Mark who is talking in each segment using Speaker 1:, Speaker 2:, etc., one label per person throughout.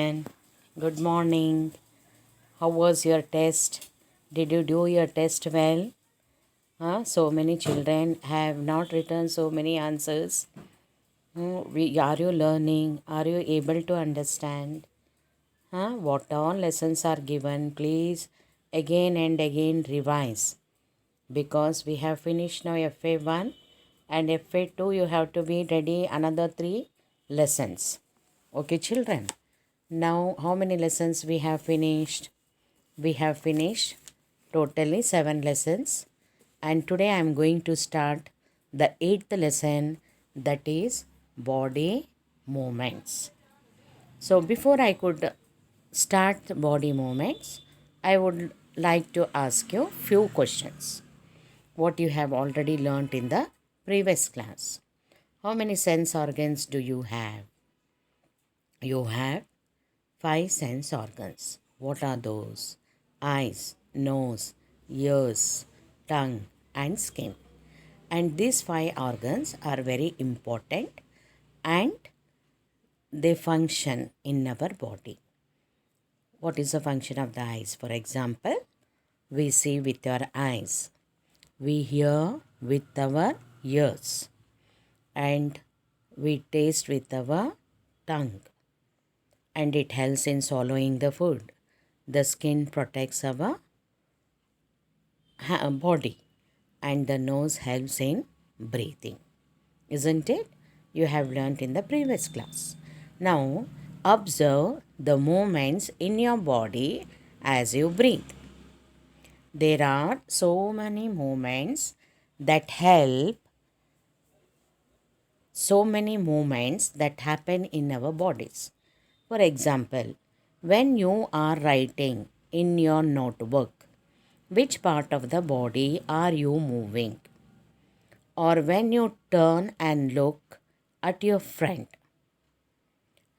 Speaker 1: And good morning. How was your test? Did you do your test well? So many children have not written so many answers. Are you learning? Are you able to understand? What all lessons are given? Please again and again revise because we have finished now FA1 and FA2 you have to be ready another 3 lessons. Okay, children. Now, how many lessons we have finished? We have finished totally 7 lessons. And today I am going to start the 8th lesson, that is body movements. So, before I could start body movements, I would like to ask you few questions. What you have already learnt in the previous class. How many sense organs do you have? You have 5 sense organs. What are those? Eyes, nose, ears, tongue, and skin. And these 5 organs are very important and they function in our body. What is the function of the eyes? For example, we see with our eyes, we hear with our ears, and we taste with our tongue, and it helps in swallowing the food. The skin protects our body, and the nose helps in breathing. Isn't it? You have learnt in the previous class. Now, observe the movements in your body as you breathe. There are so many movements that help, so many movements that happen in our bodies. For example, when you are writing in your notebook, which part of the body are you moving? Or when you turn and look at your friend.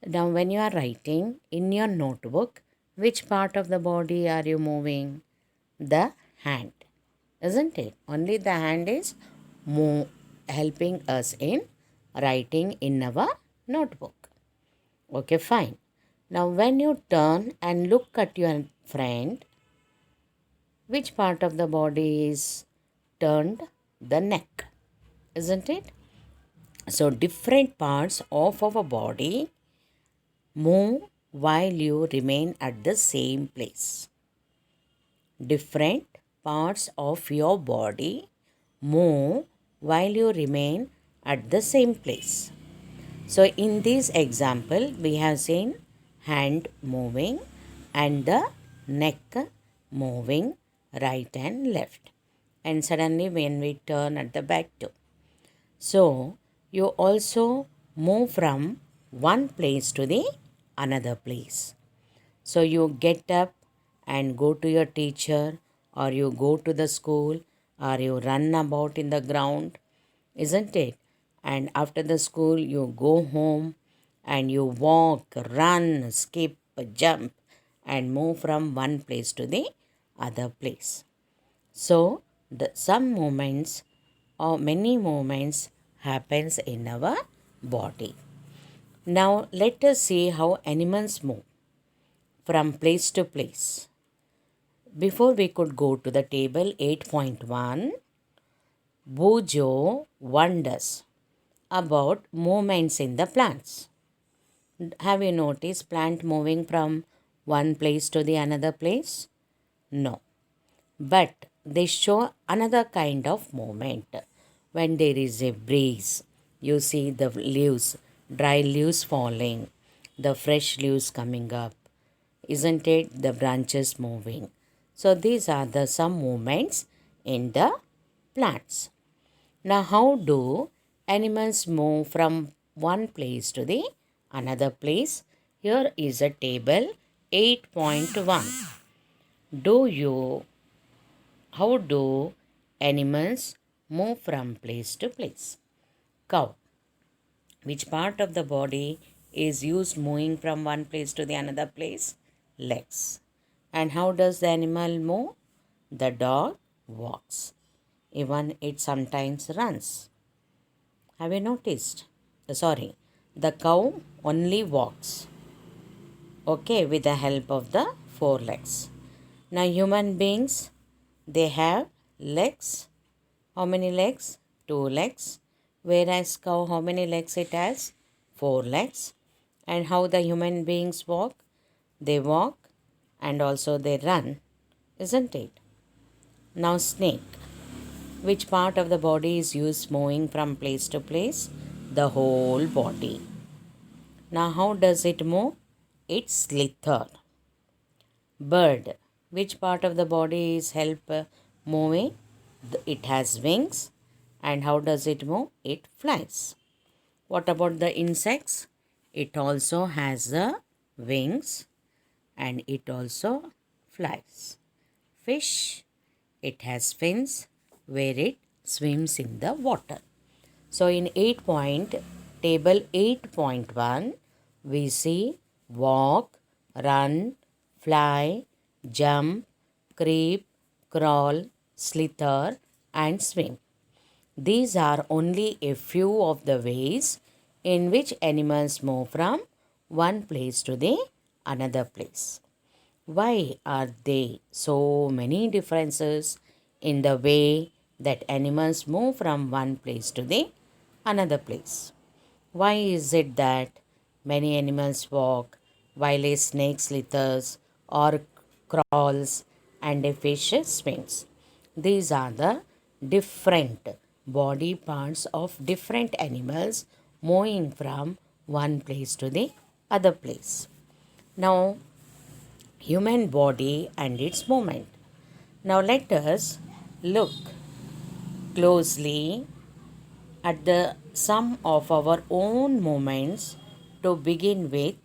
Speaker 1: Now, when you are writing in your notebook, which part of the body are you moving? The hand, isn't it? Only the hand is helping us in writing in our notebook. Okay, fine. Now, when you turn and look at your friend, which part of the body is turned? The neck, isn't it? So, different parts of our body move while you remain at the same place. Different parts of your body move while you remain at the same place. So, in this example, we have seen hand moving and the neck moving right and left. And suddenly, when we turn at the back too. So, you also move from one place to the another place. So, you get up and go to your teacher, or you go to the school, or you run about in the ground, isn't it? And after the school, you go home and you walk, run, skip, jump, and move from one place to the other place. So, some moments or many moments happens in our body. Now, let us see how animals move from place to place. Before we could go to the table 8.1, Bujo wonders about movements in the plants. Have you noticed plant moving from one place to the another place? No. But they show another kind of movement. When there is a breeze, you see the leaves, dry leaves falling, the fresh leaves coming up. Isn't it? The branches moving. So these are the some movements in the plants. Now, how do animals move from one place to the another place? Here is a table 8.1. Do you How do animals move from place to place? Cow. Which part of the body is used moving from one place to the another place? Legs. And how does the animal move? The dog walks. Even it sometimes runs. Have you noticed? Sorry, the cow only walks. okay, with the help of the four legs. Now human beings, they have legs. How many legs? Two legs. Whereas cow, how many legs it has? Four legs. And how the human beings walk? They walk and also they run, isn't it? Now snake. Which part of the body is used moving from place to place? The whole body. Now how does it move? It slither. Bird. Which part of the body is help moving? It has wings. And how does it move? It flies. What about the insects? It also has the wings and it also flies. Fish. It has fins where it swims in the water. So in table 8.1, we see walk, run, fly, jump, creep, crawl, slither, and swim. These are only a few of the ways in which animals move from one place to the another place. Why are there so many differences in the way that animals move from one place to the another place? Why is it that many animals walk while a snake slithers or crawls and a fish swims? These are the different body parts of different animals moving from one place to the other place. Now, human body and its movement. Now, let us look closely at the sum of our own movements to begin with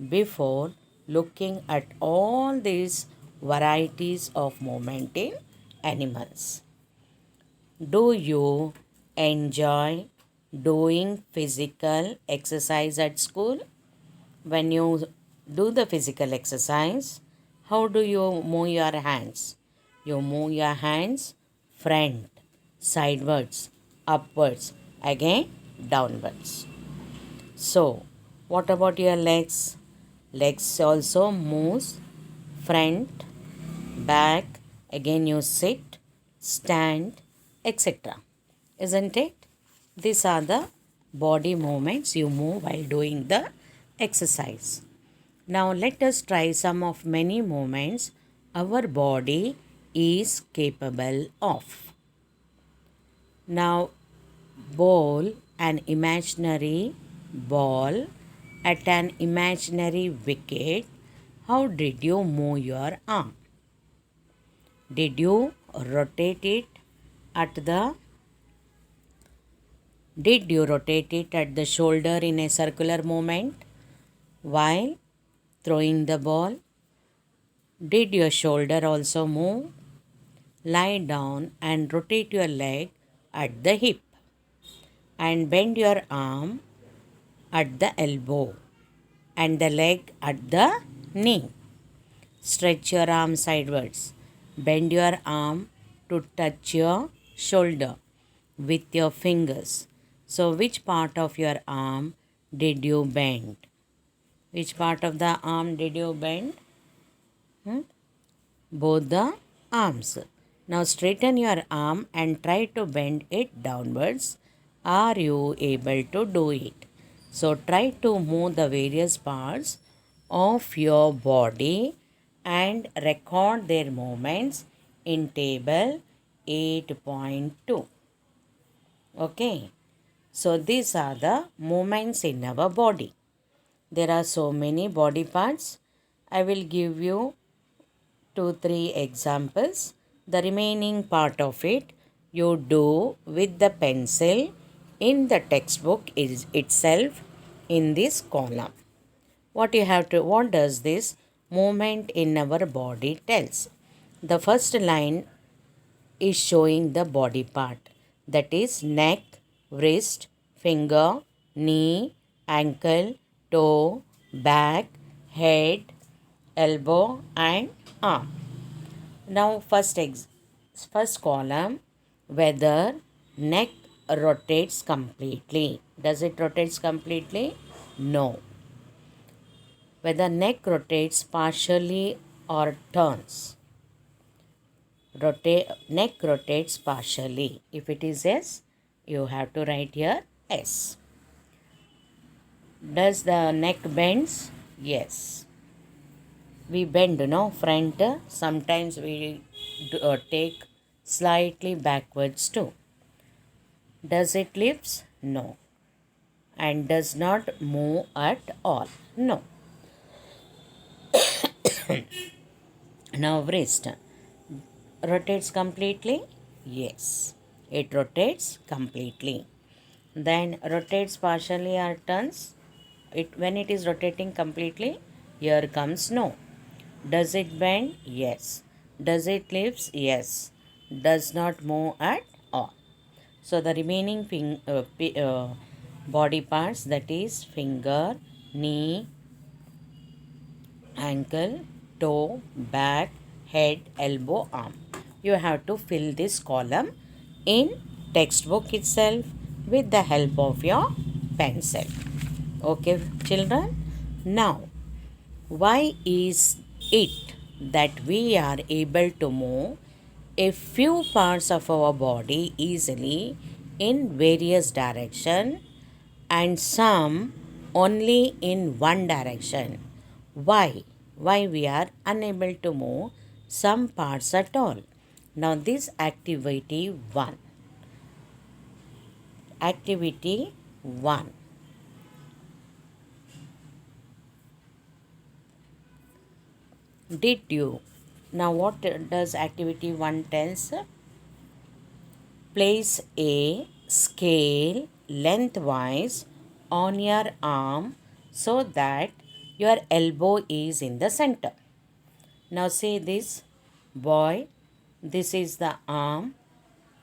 Speaker 1: before looking at all these varieties of movement in animals. Do you enjoy doing physical exercise at school? When you do the physical exercise, how do you move your hands? You move your hands front, sidewards, upwards, again downwards. So, what about your legs? Legs also moves front, back, again you sit, stand, etc. Isn't it? These are the body movements you move while doing the exercise. Now let us try some of many movements our body is capable of. Now bowl an imaginary ball at an imaginary wicket. How did you move your arm? Did you rotate it at the Did you rotate it at the shoulder in a circular movement while throwing the ball? Did your shoulder also move? Lie down and rotate your leg at the hip and bend your arm at the elbow and the leg at the knee. Stretch your arm sideways. Bend your arm to touch your shoulder with your fingers. So, which part of your arm did you bend? Which part of the arm did you bend? Both the arms. Now, straighten your arm and try to bend it downwards. Are you able to do it? So, try to move the various parts of your body and record their movements in table 8.2. Okay. So these are the movements in our body. There are so many body parts. I will give you 2-3 examples. The remaining part of it you do with the pencil in the textbook is itself in this column. What does this movement in our body tells? The first line is showing the body part, that is neck, wrist, finger, knee, ankle, toe, back, head, elbow and arm. Now first column, whether neck rotates completely. Does it rotates completely? No. whether neck rotates partially or turns. Neck rotates partially. If it is yes, you have to write here S. Does the neck bends? Yes. We bend, no, front. Sometimes we take slightly backwards too. Does it lifts? No. And does not move at all? No. Now wrist. Rotates completely? Yes. It rotates completely. Then rotates partially or turns? When it is rotating completely, here comes no. Does it bend? Yes. Does it lifts? Yes. Does not move at all. So the remaining body parts, that is finger, knee, ankle, toe, back, head, elbow, arm. You have to fill this column in textbook itself with the help of your pencil. Okay, children? Now, why is it that we are able to move a few parts of our body easily in various direction and some only in one direction? Why? Why we are unable to move some parts at all? Now this activity 1. Activity 1. Did you? Now what does activity 1 tells? Place a scale lengthwise on your arm so that your elbow is in the center. Now say this, boy, this is the arm.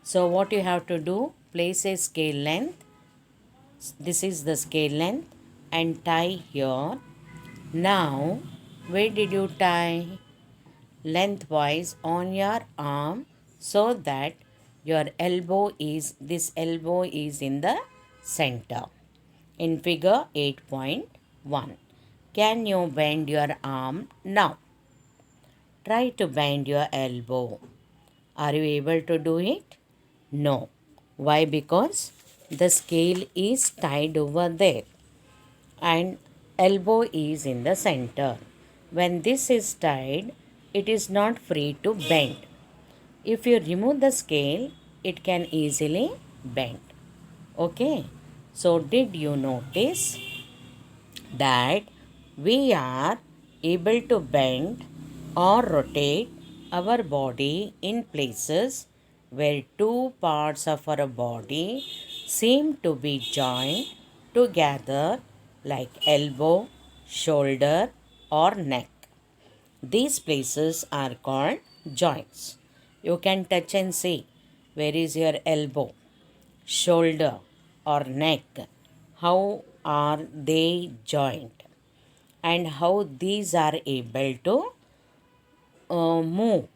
Speaker 1: So what you have to do, place a scale length. This is the scale length and tie here. Now, where did you tie? Lengthwise on your arm so that this elbow is in the center. In figure 8.1. Can you bend your arm now? Try to bend your elbow. Are you able to do it? No. Why? Because the scale is tied over there and elbow is in the center. When this is tied, it is not free to bend. If you remove the scale, it can easily bend. Okay. So did you notice that we are able to bend or rotate our body in places where two parts of our body seem to be joined together, like elbow, shoulder, or neck. These places are called joints. You can touch and see where is your elbow, shoulder, or neck. How are they joined? And how these are able to move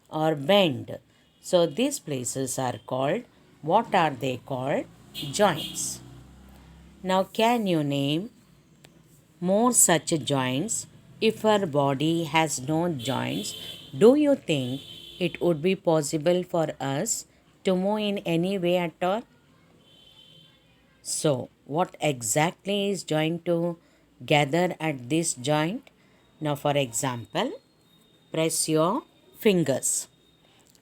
Speaker 1: or bend. So these places are called, what are they called? Joints. Now can you name more such joints? If our body has no joints, do you think it would be possible for us to move in any way at all? So, what exactly is joined together at this joint? Now, for example, press your fingers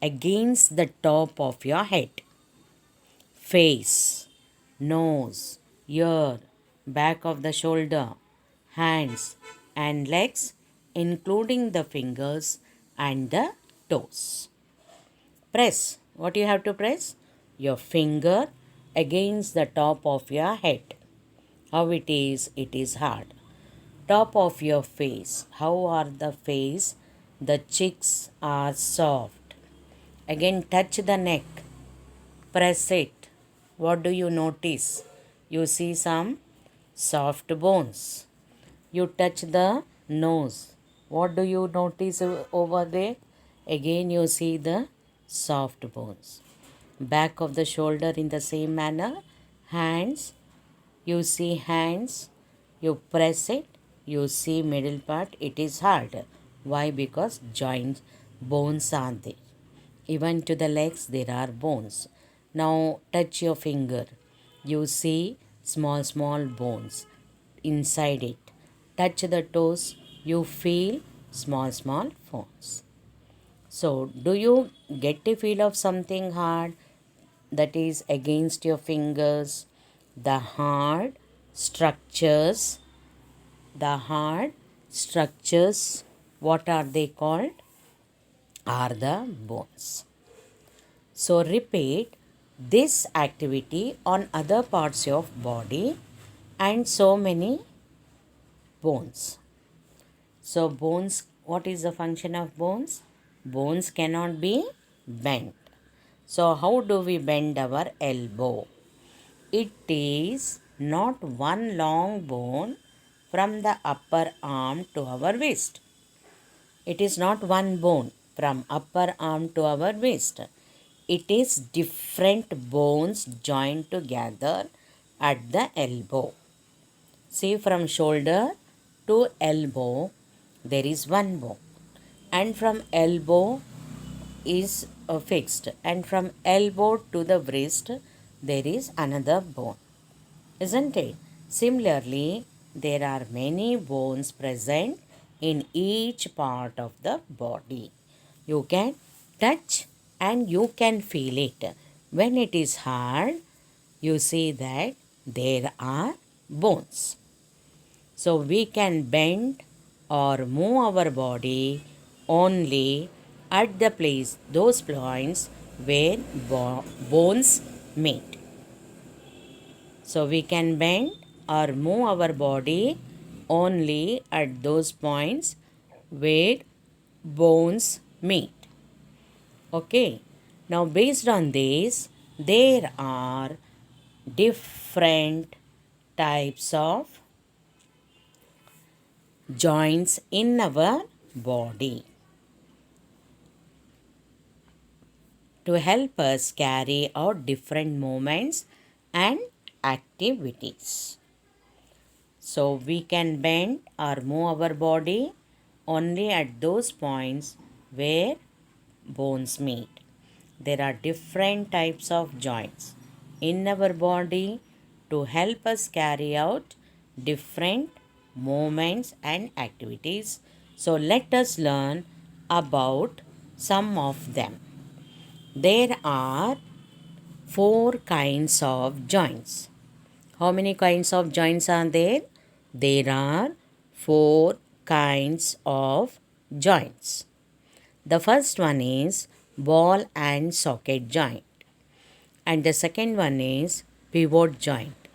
Speaker 1: against the top of your head. Face, nose, ear, back of the shoulder, hands and legs, including the fingers and the toes. Press. What you have to press? Your finger against the top of your head. How it is? It is hard. Top of your face. How are the face? The cheeks are soft. Again, touch the neck. Press it. What do you notice? You see some soft bones. You touch the nose. What do you notice over there? Again, you see the soft bones. Back of the shoulder in the same manner. Hands. You see hands. You press it. you see middle part, it is hard. Why? Because joints, bones are there. Even to the legs there are bones. Now touch your finger, you see small small bones inside it. Touch the toes, you feel small small bones. So do you get a feel of something hard that is against your fingers? The hard structures, the hard structures, what are they called? Are the bones. So repeat this activity on other parts of body and so many bones. So bones, what is the function of bones? Bones cannot be bent. So how do we bend our elbow? It is not one long bone from the upper arm to our waist. It is not one bone from upper arm to our waist. It is different bones joined together at the elbow. See, from shoulder to elbow there is one bone, and from elbow is fixed, and from elbow to the wrist there is another bone, isn't it? Similarly, there are many bones present in each part of the body. You can touch and you can feel it. When it is hard, you see that there are bones. So we can bend or move our body only at the place, those points where bones meet. So we can bend or move our body only at those points where bones meet. Okay. Now based on this, there are different types of joints in our body to help us carry out different movements and activities. So we can bend or move our body only at those points where bones meet. There are different types of joints in our body to help us carry out different movements and activities. So let us learn about some of them. There are 4 kinds of joints. How many kinds of joints are there? There are 4 kinds of joints. The first one is ball and socket joint, and the second one is pivot joint,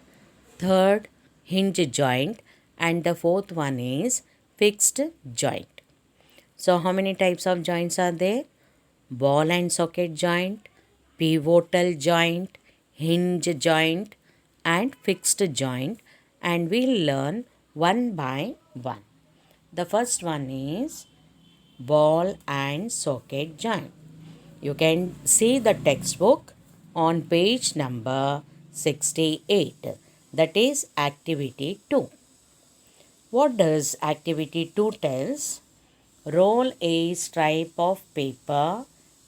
Speaker 1: third hinge joint, and the fourth one is fixed joint. So how many types of joints are there? Ball and socket joint, pivotal joint, hinge joint, and fixed joint, and we'll learn one by one. The first one is ball and socket joint. You can see the textbook on page number 68. That is activity 2. What does activity 2 tells? Roll a stripe of paper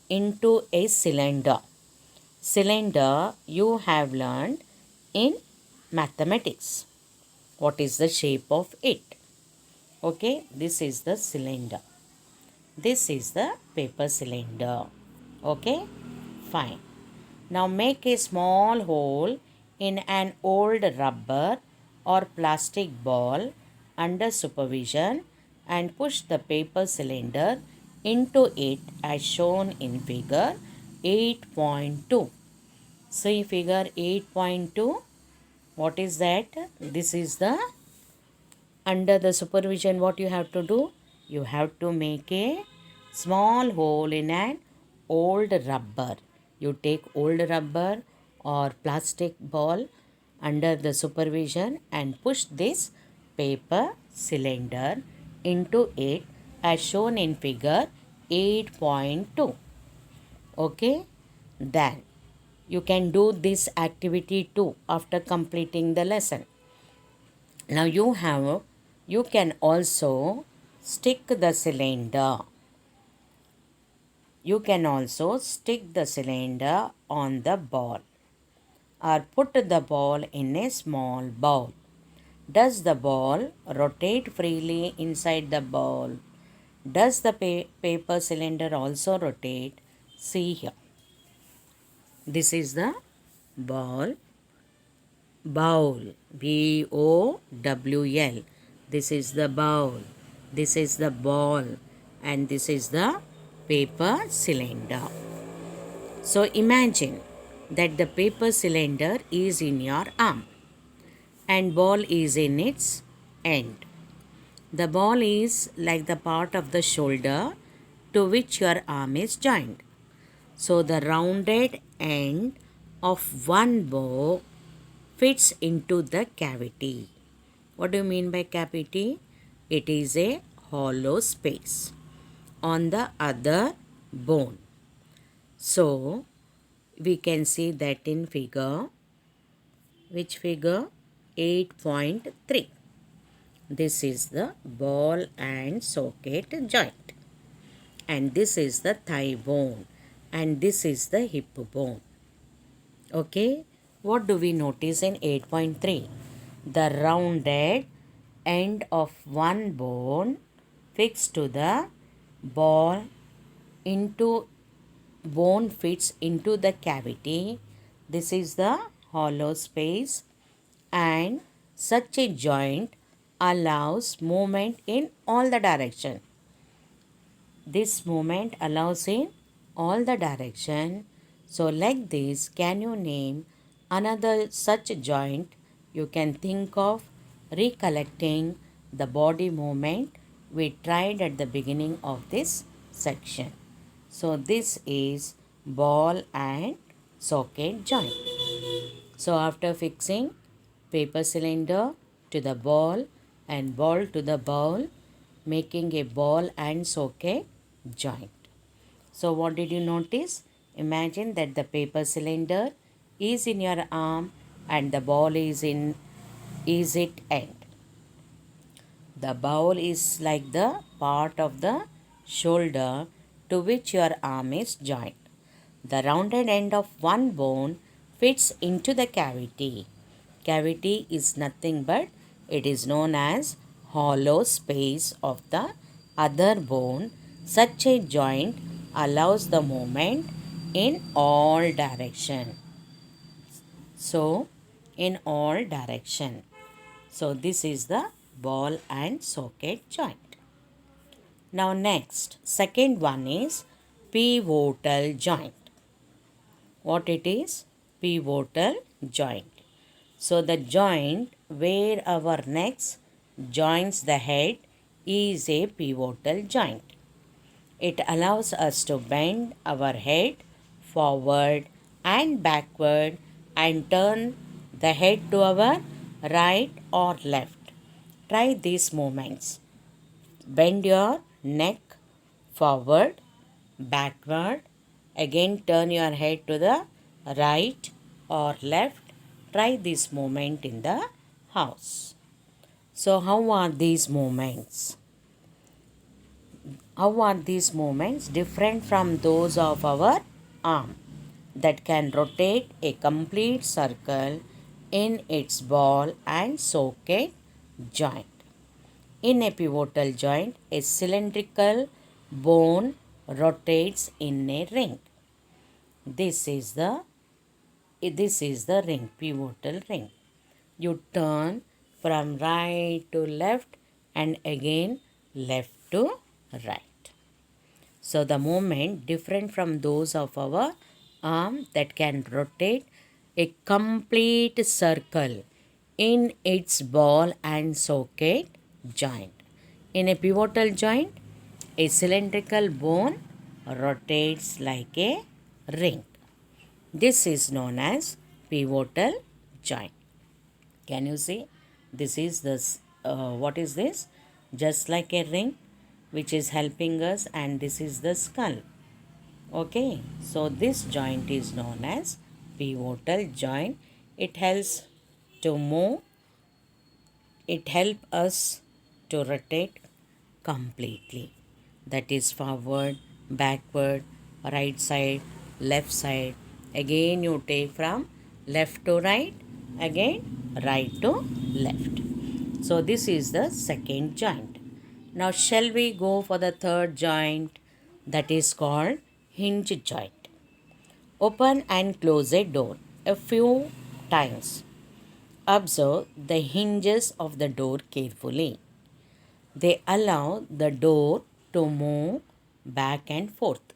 Speaker 1: into a cylinder. Cylinder you have learned in mathematics. What is the shape of it? Okay, this is the cylinder. This is the paper cylinder. Okay, fine. Now make a small hole in an old rubber or plastic ball under supervision and push the paper cylinder into it as shown in figure 8.2. See figure 8.2. What is that? This is the under the supervision. What you have to do? You have to make a small hole in an old rubber. You take old rubber or plastic ball under the supervision and push this paper cylinder into it as shown in figure 8.2. Okay, then you can do this activity too after completing the lesson. Now you have You can also stick the cylinder. You can also stick the cylinder on the ball or put the ball in a small bowl. Does the ball rotate freely inside the ball? Does the paper cylinder also rotate? See here. This is the ball bowl. BOWL. This is the bowl. This is the ball. And this is the paper cylinder. So imagine that the paper cylinder is in your arm and ball is in its end. The ball is like the part of the shoulder to which your arm is joined. So the rounded end of one bow fits into the cavity. What do you mean by cavity? It is a hollow space on the other bone. So we can see that in figure. Which figure? 8.3. This is the ball and socket joint. And this is the thigh bone. And this is the hip bone. Okay. What do we notice in 8.3? The rounded end of one bone fixed to the ball into bone fits into the cavity. This is the hollow space, and such a joint allows movement in all the direction. This movement allows in all the direction. So like this, can you name another such joint? You can think of recollecting the body movement we tried at the beginning of this section. So this is ball and socket joint. So after fixing paper cylinder to the ball and ball to the ball, making a ball and socket joint. So what did you notice? Imagine that the paper cylinder is in your arm and the ball is it end. The bowl is like the part of the shoulder to which your arm is joined. The rounded end of one bone fits into the cavity. Cavity is nothing but it is known as hollow space of the other bone. Such a joint allows the movement in all direction. So, in all direction. So, this is the ball and socket joint. Now, next, second one is pivotal joint. What it is? Pivotal joint. So, the joint where our neck joins the head is a pivotal joint. It allows us to bend our head forward and backward and turn the head to our right or left. Try these movements. Bend your neck forward, backward. Again turn your head to the right or left. Try this movement in the house. So how are these movements? How are these movements different from those of our arm that can rotate a complete circle in its ball and socket joint? In a pivotal joint, a cylindrical bone rotates in a ring. This is the ring, pivotal ring. You turn from right to left and again left to right. So the movement different from those of our arm that can rotate a complete circle in its ball and socket joint. In a pivotal joint, a cylindrical bone rotates like a ring. This is known as pivotal joint. Can you see? This is this. What is this? Just like a ring, which is helping us, and this is the skull. Okay, so this joint is known as pivotal joint. It helps to move. It helps us to rotate completely. That is forward, backward, right side, left side. Again you take from left to right, again right to left. So this is the second joint. Now shall we go for the third joint, that is called hinge joint. Open and close a door a few times. Observe the hinges of the door carefully. They allow the door to move back and forth.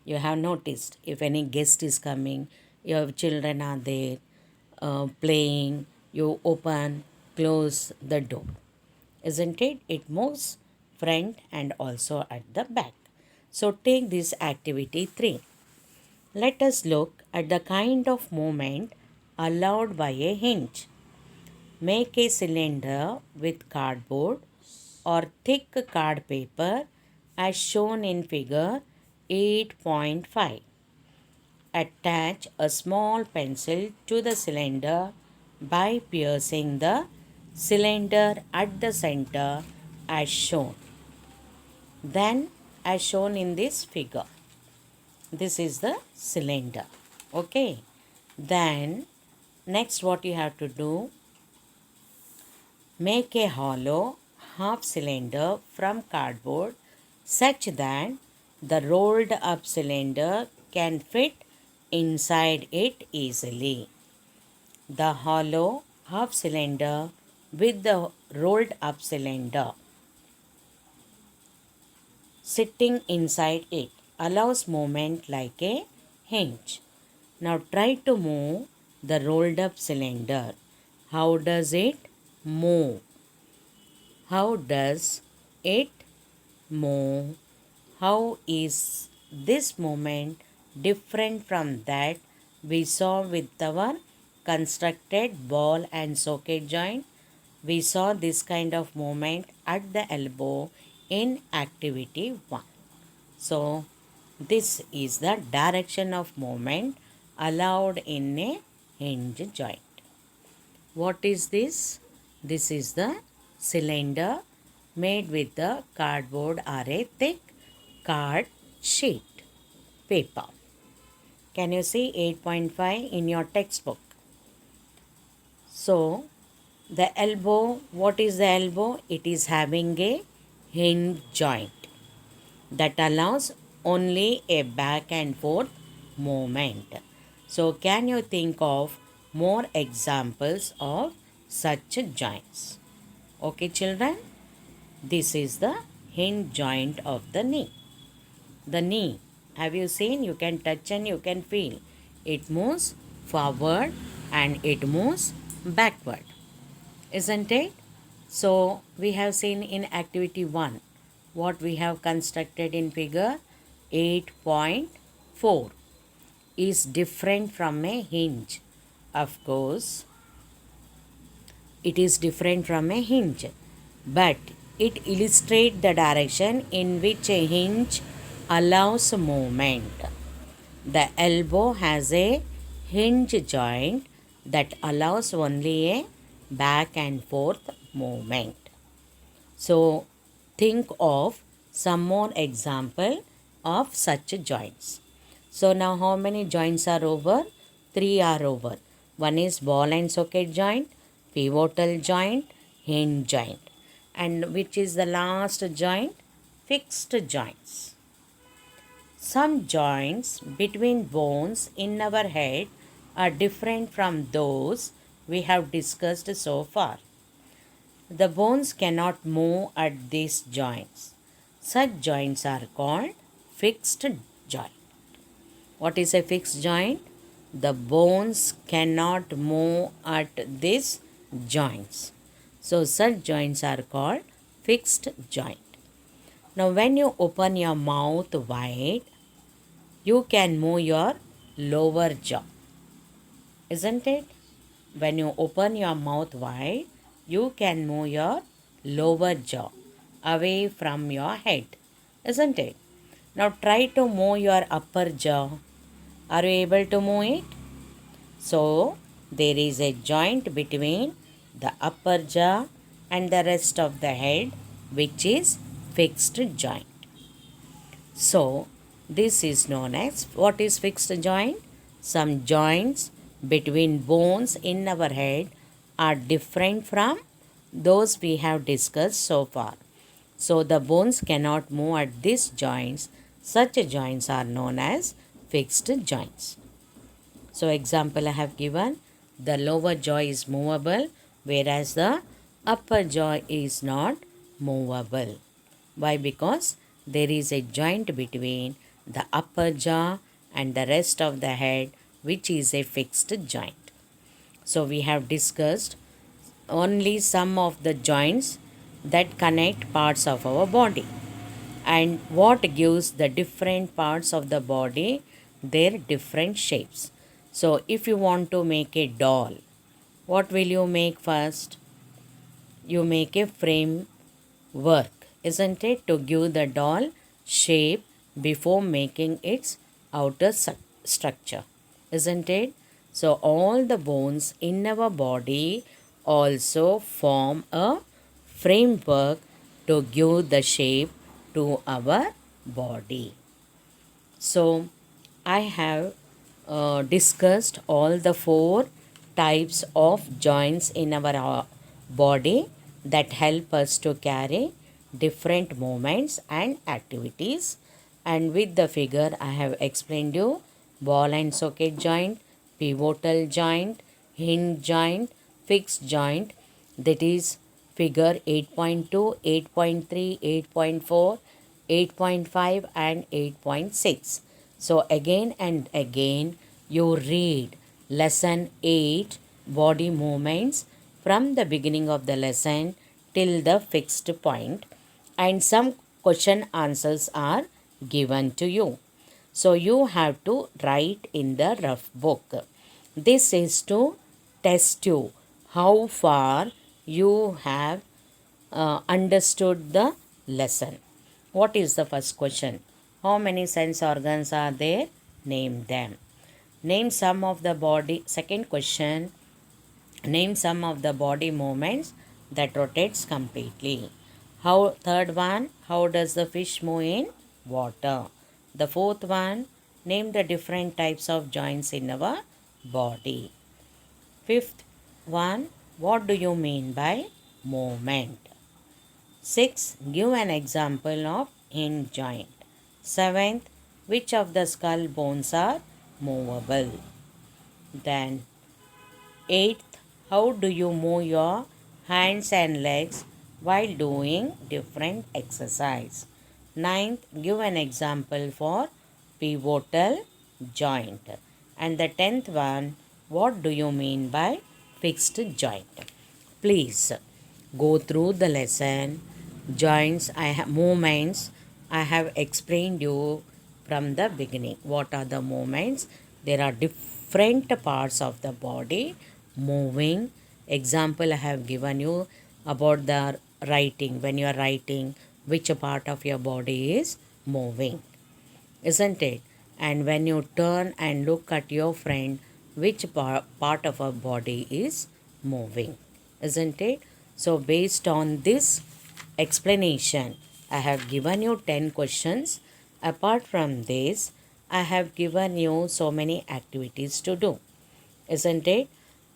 Speaker 1: You have noticed if any guest is coming, your children are there playing, you open, close the door. Isn't it? It moves front and also at the back. So take this activity 3. Let us look at the kind of movement allowed by a hinge. Make a cylinder with cardboard or thick card paper as shown in figure 8.5. Attach a small pencil to the cylinder by piercing the cylinder at the center as shown. Then, as shown in this figure, this is the cylinder. Okay. Then, next what you have to do, make a hollow half cylinder from cardboard such that the rolled up cylinder can fit inside it easily. The hollow half cylinder with the rolled up cylinder sitting inside it allows movement like a hinge. Now try to move the rolled up cylinder. How does it move? How does it move? How is this movement different from that we saw with our constructed ball and socket joint? We saw this kind of movement at the elbow in activity 1. So, this is the direction of movement allowed in a hinge joint. What is this? This is the cylinder made with the cardboard or a thick card sheet paper. Can you see 8.5 in your textbook? So, the elbow, what is the elbow? It is having a hinge joint that allows only a back and forth movement. So, can you think of more examples of such joints? Okay, children, this is the hinge joint of the knee. The knee, have you seen? You can touch and you can feel. It moves forward and it moves backward. Isn't it? So, we have seen in activity 1 what we have constructed in figure 8.4 is different from a hinge. Of course, it is different from a hinge, but it illustrates the direction in which a hinge allows movement. The elbow has a hinge joint that allows only a back and forth movement. So, think of some more example of such joints. So, now how many joints are over? 3 are over. One is ball and socket joint, pivotal joint, hinge joint. And which is the last joint? Fixed joints. Some joints between bones in our head are different from those we have discussed so far. The bones cannot move at these joints. Such joints are called fixed joint. What is a fixed joint? The bones cannot move at these joints. So such joints are called fixed joint. Now when you open your mouth wide, you can move your lower jaw. Isn't it? When you open your mouth wide, you can move your lower jaw away from your head. Isn't it? Now try to move your upper jaw. Are you able to move it? So, there is a joint between the upper jaw and the rest of the head which is fixed joint. So, this is known as what is fixed joint? Some joints between bones in our head are different from those we have discussed so far. So, the bones cannot move at these joints. Such joints are known as fixed joints. So, example I have given, the lower jaw is movable whereas the upper jaw is not movable. Why? Because there is a joint between the upper jaw and the rest of the head, which is a fixed joint. So, we have discussed only some of the joints that connect parts of our body and what gives the different parts of the body their different shapes. So, if you want to make a doll, what will you make first? You make a frame work, isn't it, to give the doll shape before making its outer structure, isn't it? So, all the bones in our body also form a framework to give the shape to our body. So, I have discussed all the four types of joints in our body that help us to carry different movements and activities. And with the figure, I have explained you ball and socket joint, pivotal joint, hinge joint, fixed joint, that is figure 8.2, 8.3, 8.4, 8.5 and 8.6. So again and again you read lesson 8 body movements from the beginning of the lesson till the fixed point, and some question answers are given to you. So you have to write in the rough book. This is to test you how far you have understood the lesson. What is the first question? How many sense organs are there? Name them. Name some of the body. Second question. Name some of the body movements that rotates completely. How? Third one. How does the fish move in water? The fourth one. Name the different types of joints in our body. Fifth one. What do you mean by movement? 6. Give an example of hinge joint. 7th, which of the skull bones are movable? Then 8th, how do you move your hands and legs while doing different exercise? 9th, give an example for pivotal joint. And the 10th one, what do you mean by fixed joint? Please go through the lesson. Joints, movements, I have explained you from the beginning. What are the movements? There are different parts of the body moving. Example I have given you about the writing. When you are writing, which part of your body is moving, isn't it? And when you turn and look at your friend, which part of our body is moving, isn't it? So based on this explanation, I have given you 10 questions. Apart from this, I have given you so many activities to do, isn't it?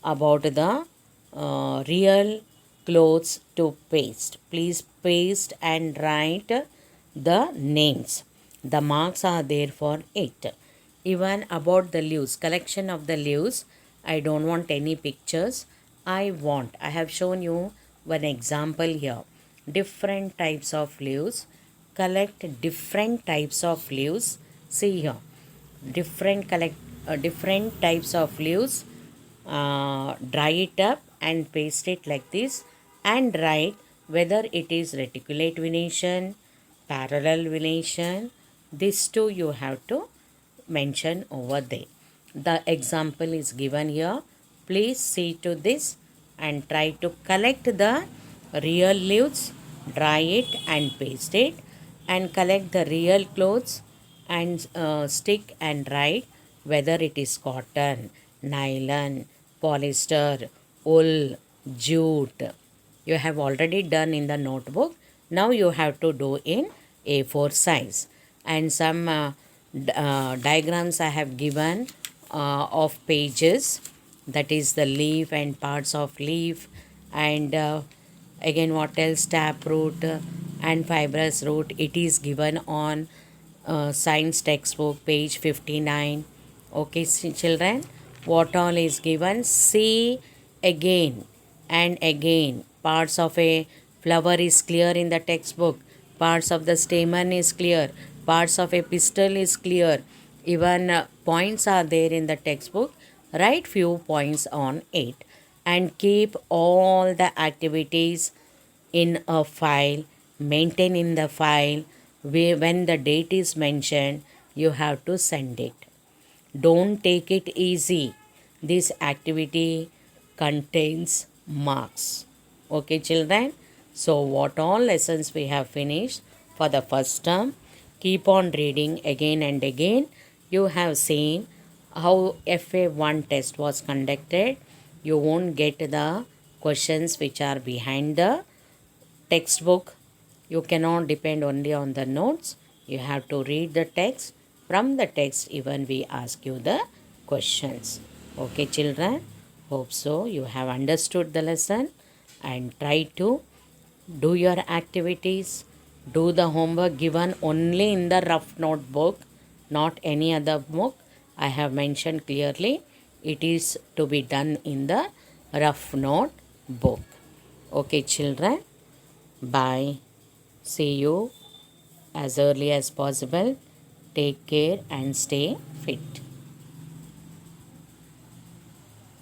Speaker 1: About the real clothes to paste. Please paste and write the names. The marks are there for it. Even about the leaves, collection of the leaves, I don't want any pictures. I have shown you one example here. Different types of leaves. Collect different types of leaves. See here. Different types of leaves. Dry it up and paste it like this and write whether it is reticulate venation, parallel venation. These two you have to mention over there. The example is given here. Please see to this and try to collect the real leaves, dry it and paste it, and collect the real clothes and stick and write whether it is cotton, nylon, polyester, wool, jute. You have already done in the notebook. Now you have to do in A4 size. And some diagrams I have given of pages, that is the leaf and parts of leaf, and again what else, tap root and fibrous root. It is given on science textbook page 59. Okay, children, what all is given? See again and again. Parts of a flower is clear in the textbook, parts of the stamen is clear, parts of a pistil is clear, even points are there in the textbook. Write few points on it and keep all the activities in a file, maintain in the file. When the date is mentioned, you have to send it. Don't take it easy. This activity contains marks. Okay, children? So, what all lessons we have finished for the first term? Keep on reading again and again. You have seen how FA1 test was conducted. You won't get the questions which are behind the textbook. You cannot depend only on the notes. You have to read the text. From the text, even we ask you the questions. Okay, children? Hope so. You have understood the lesson and try to do your activities. Do the homework given only in the rough notebook, not any other book. I have mentioned clearly it is to be done in the rough note book. Okay, children? Bye. See you as early as possible. Take care and stay fit.